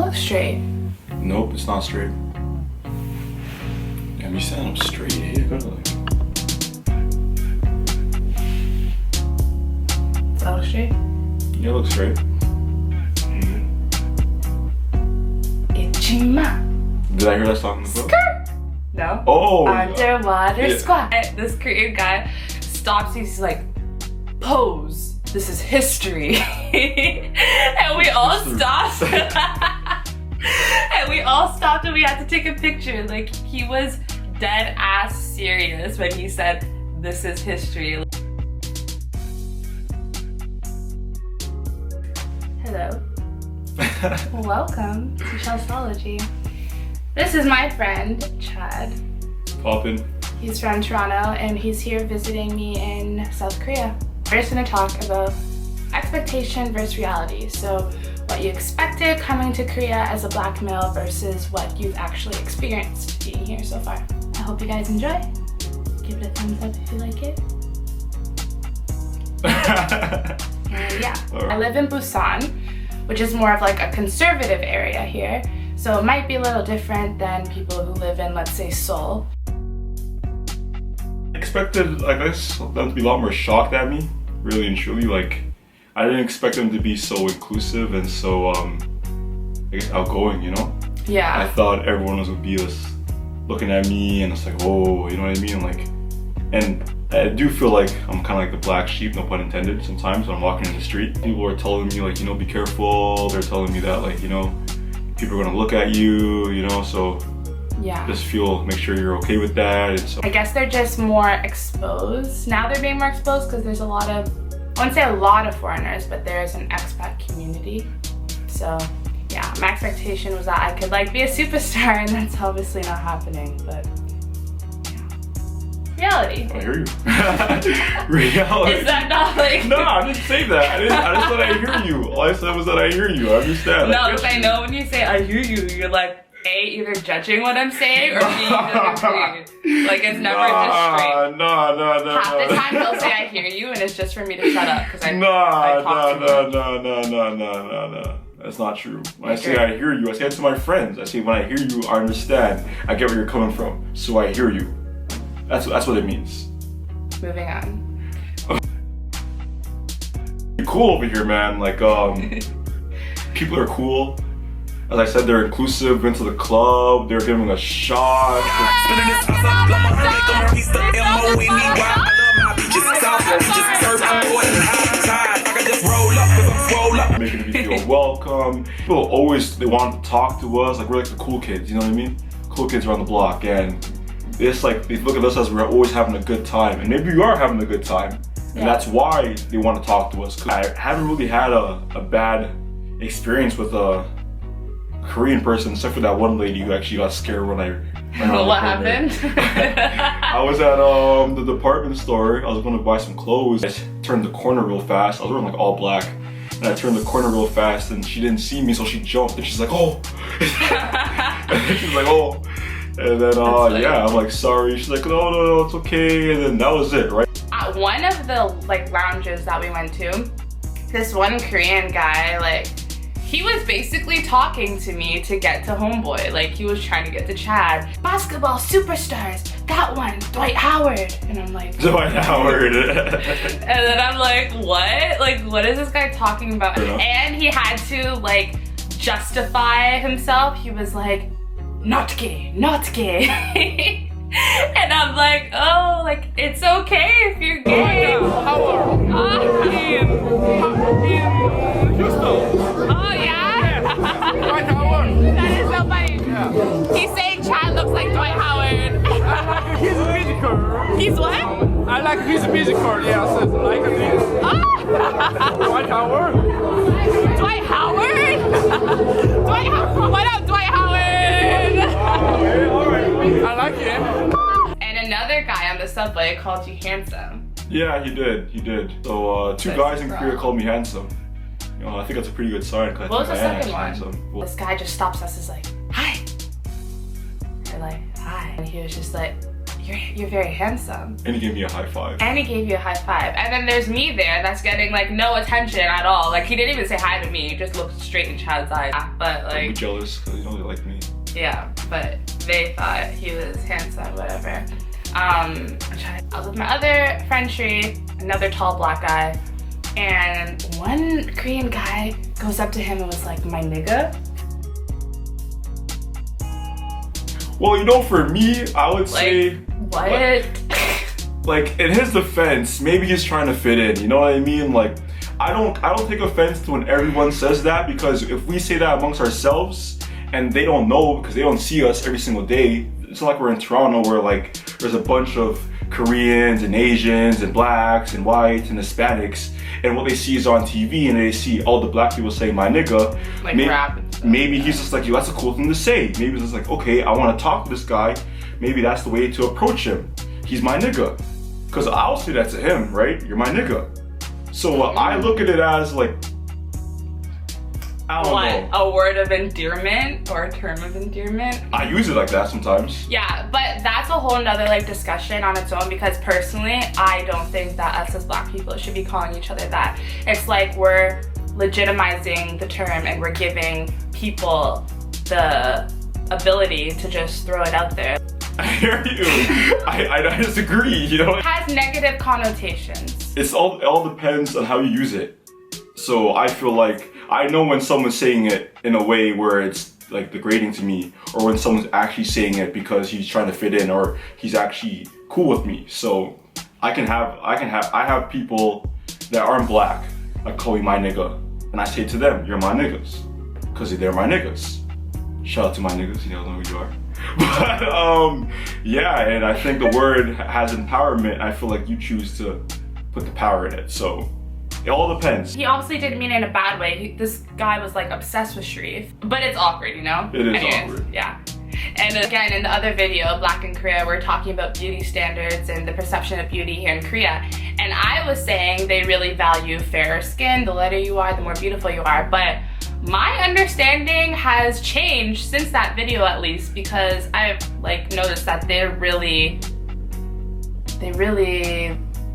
looks straight. Nope, it's not straight. Damn, you stand up straight, hey, Does that look straight? Yeah, it looks straight. Ichima. Did I hear that song in the book? No. Oh! Underwater yeah. squat. This Korean guy stops, he's like, pose. This is history. And we all stopped. And we all stopped and we had to take a picture. Like, he was dead ass serious when he said, this is history. Hello. Welcome to Chelssology. This is my friend, Chad. Poppin'. He's from Toronto and he's here visiting me in South Korea. We're just gonna talk about expectation versus reality. So what you expected coming to Korea as a black male versus what you've actually experienced being here so far. I hope you guys enjoy. Give it a thumbs up if you like it. And yeah, I live in Busan, which is more of like a conservative area here. So it might be a little different than people who live in, let's say, Seoul. I expected, I guess, them to be a lot more shocked at me, really and truly. Like, I didn't expect them to be so inclusive and so, I guess, outgoing, you know? Yeah. I thought everyone was gonna be just looking at me and it's like, oh, you know what I mean? Like, and I do feel like I'm kind of like the black sheep, no pun intended, sometimes when I'm walking in the street. People are telling me, like, you know, be careful. They're telling me that, like, you know, people are gonna look at you, you know, so yeah. Just make sure you're okay with that. And so I guess they're just more exposed. Now they're being more exposed because there's a lot of, I wouldn't say a lot of foreigners, but there's an expat community. So yeah, my expectation was that I could like be a superstar and that's obviously not happening, but yeah. Reality. I hear you. Reality. Is that not like... No, I didn't say that. I just said I hear you. All I said was that I hear you. I understand. No, because I know when you say I hear you, you're like, A, either judging what I'm saying or B, just agreeing. Like, it's never just straight. No. Half the time they'll say I hear you and it's just for me to shut up because I talk to No. That's not true. When I say I hear you, I say it to my friends. I say when I hear you, I understand. I get where you're coming from. So I hear you. That's what it means. Moving on. You're cool over here, man. Like, people are cool. As I said, they're inclusive, went to the club, they're giving a shot. Making me feel welcome. People always, they want to talk to us, like we're like the cool kids, you know what I mean? Cool kids around the block, and it's like, they look at us as we're always having a good time, and maybe we are having a good time, and that's why they want to talk to us. Cause I haven't really had a bad experience with a Korean person, except for that one lady who actually got scared when I ran around. What happened? I was at the department store. I was going to buy some clothes. I turned the corner real fast. I was wearing like all black. And I turned the corner real fast and she didn't see me, so she jumped and she's like, oh. She's like, oh. And then, yeah, I'm like, sorry. She's like, no, it's okay. And then that was it, right? At one of the like lounges that we went to, this one Korean guy, like, he was basically talking to me to get to homeboy. Like, he was trying to get to Chad. Basketball superstars, that one, Dwight Howard. And I'm like, Dwight Howard. And then I'm like, what? Like, what is this guy talking about? And he had to like justify himself. He was like, not gay, not gay. And I'm like, oh, like, it's okay if you're gay. Howard. Oh, yeah? Dwight Howard. That is so funny. Yeah. He's saying Chad looks like Dwight Howard. I like his musical. He's what? I like his musical, yes. Like this. Oh. Dwight Howard. Dwight Howard? Dwight Howard? What up, Dwight Howard? I like it. And another guy on the subway called you handsome. Yeah, he did. So, two guys in Korea called me handsome. You know, I think that's a pretty good sign. What was the second one? Handsome. This guy just stops us, is like, hi. We're like, hi. And he was just like, you're very handsome. And he gave me a high five. And he gave you a high five. And then there's me there that's getting like no attention at all. Like he didn't even say hi to me. He just looked straight in Chad's eyes. But like, I'd be jealous because you know they like me. yeah, but they thought he was handsome, whatever. I was with my other friend Shree, another tall black guy, and one Korean guy goes up to him and was like, my nigga. Well, you know, for me, I would say, what? like in his defense, maybe he's trying to fit in. You know what I mean? Like, I don't take offense to when everyone says that, because if we say that amongst ourselves and they don't know because they don't see us every single day, it's not like we're in Toronto where like there's a bunch of Koreans and Asians and blacks and whites and Hispanics, and what they see is on TV and they see all the black people saying my nigga. Like rap and stuff. Maybe he's just like, yo, that's a cool thing to say. Maybe he's just like, okay, I want to talk to this guy. Maybe that's the way to approach him. He's my nigga. Because I'll say that to him, right? You're my nigga. So I look at it as like, I don't know. A word of endearment or a term of endearment? I use it like that sometimes. Yeah, but that's a whole nother like discussion on its own, because personally, I don't think that us as black people should be calling each other that. It's like we're legitimizing the term and we're giving people the ability to just throw it out there. I hear you. I disagree, you know? It has negative connotations. It all depends on how you use it. So I feel like I know when someone's saying it in a way where it's like degrading to me, or when someone's actually saying it because he's trying to fit in or he's actually cool with me. So I have people that aren't black that call me my nigga, and I say to them, you're my niggas, because they're my niggas. Shout out to my niggas, you know who you are. But yeah, and I think the word has empowerment. I feel like you choose to put the power in it. So it all depends. He obviously didn't mean it in a bad way. This guy was like obsessed with Sharif, but it's awkward, you know? It is awkward. Yeah. And again, in the other video, Black in Korea, we're talking about beauty standards and the perception of beauty here in Korea. And I was saying they really value fairer skin. The lighter you are, the more beautiful you are. But my understanding has changed since that video, at least, because I've like noticed that they really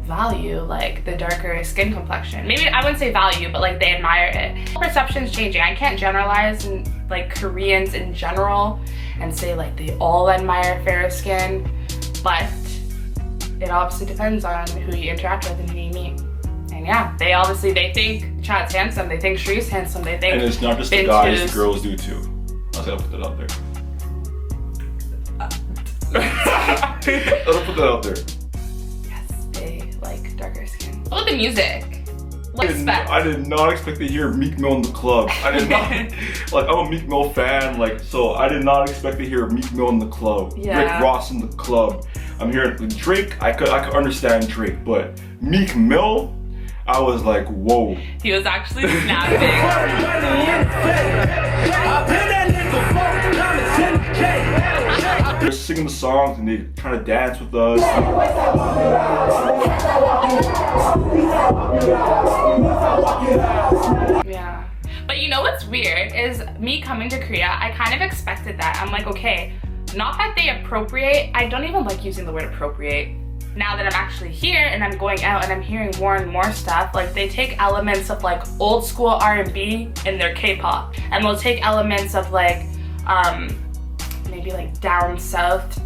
value like the darker skin complexion. Maybe I wouldn't say value, but like they admire it. Perception's changing. I can't generalize like Koreans in general and say like they all admire fairer skin, but it obviously depends on who you interact with and who you meet. And yeah, they think Chad's handsome, they think Shree's handsome, they think. And it's not just the guys, the girls do too. I'll put that out there. I'll put that out there. Yes, they like darker skin. What about the music? I did not expect to hear Meek Mill in the club. I did not, like I'm a Meek Mill fan, like, so I did not expect to hear Meek Mill in the club. Yeah. Rick Ross in the club. I'm hearing Drake, I could understand Drake, but Meek Mill, I was like, whoa. He was actually snapping. They're singing the songs and they're trying to dance with us. Yeah. But you know what's weird is me coming to Korea, I kind of expected that. I'm like, okay, not that they appropriate. I don't even like using the word appropriate. Now that I'm actually here and I'm going out and I'm hearing more and more stuff, like they take elements of like old school R&B in their K-pop, and they'll take elements of like maybe like down south.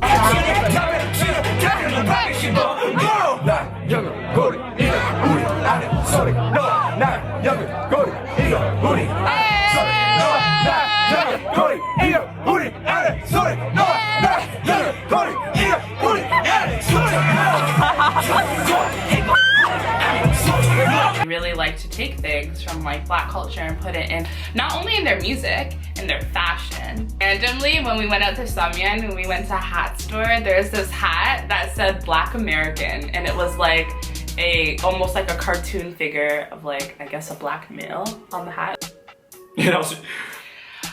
I really like to take things from like black culture and put it in, not only in their music, in their fashion. Randomly, when we went out to Samyeon and we went to a hat store, there's this hat that said Black American, and it was like almost like a cartoon figure of like, I guess, a black male on the hat. Yeah,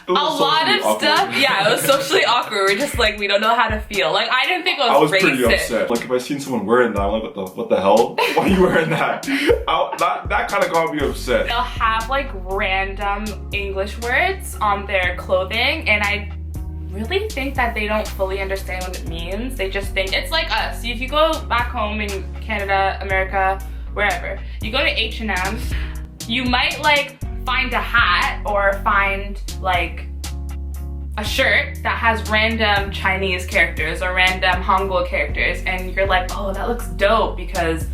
a lot of stuff. Yeah, it was socially awkward. We're just like, we don't know how to feel. Like, I didn't think it was racist. Pretty upset. Like, if I seen someone wearing that, I'm like, what the hell? Why are you wearing that? That kind of got me upset. They'll have like random English words on their clothing, and I really think that they don't fully understand what it means. They just think it's like us. If you go back home in Canada, America, wherever, you go to H&M, you might like find a hat or find like a shirt that has random Chinese characters or random Hangul characters, and you're like, oh, that looks dope because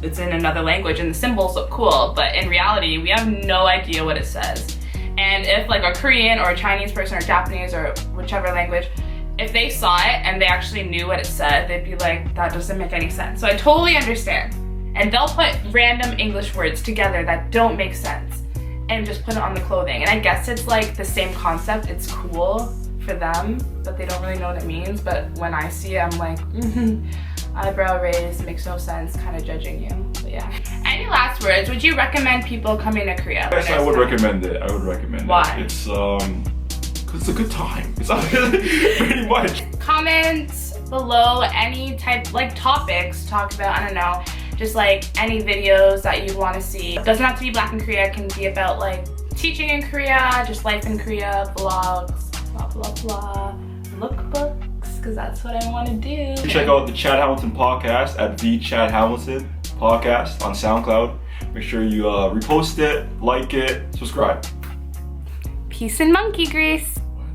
it's in another language and the symbols look cool. But in reality, we have no idea what it says. And if like a Korean or a Chinese person or Japanese or whichever language, if they saw it and they actually knew what it said, they'd be like, that doesn't make any sense. So I totally understand. And they'll put random English words together that don't make sense and just put it on the clothing. And I guess it's like the same concept. It's cool for them, but they don't really know what it means. But when I see it, I'm like, eyebrow raised, makes no sense, kind of judging you. But yeah. Any last words? Would you recommend people coming to Korea? Yes, I would recommend it. I would recommend Why? it. It's cause it's a good time. It's pretty much. Comment below any type, like topics, talk about, I don't know, just like any videos that you want to see. It doesn't have to be Black in Korea. It can be about like teaching in Korea, just life in Korea, vlogs, blah, blah, blah, lookbooks, because that's what I want to do. Check out the Chad Hamilton podcast at the Chad Hamilton podcast on SoundCloud. Make sure you repost it, like it, subscribe. Peace and monkey grease. What?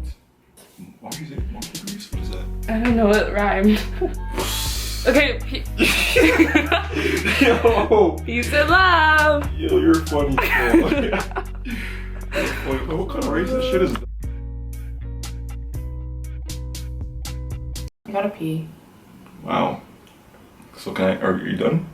Why do you say monkey grease? What is that? I don't know, it rhymed. Okay, Yo! peace and love. Yo, you're funny. What kind of racist shit is that? I gotta pee. Wow. So are you done?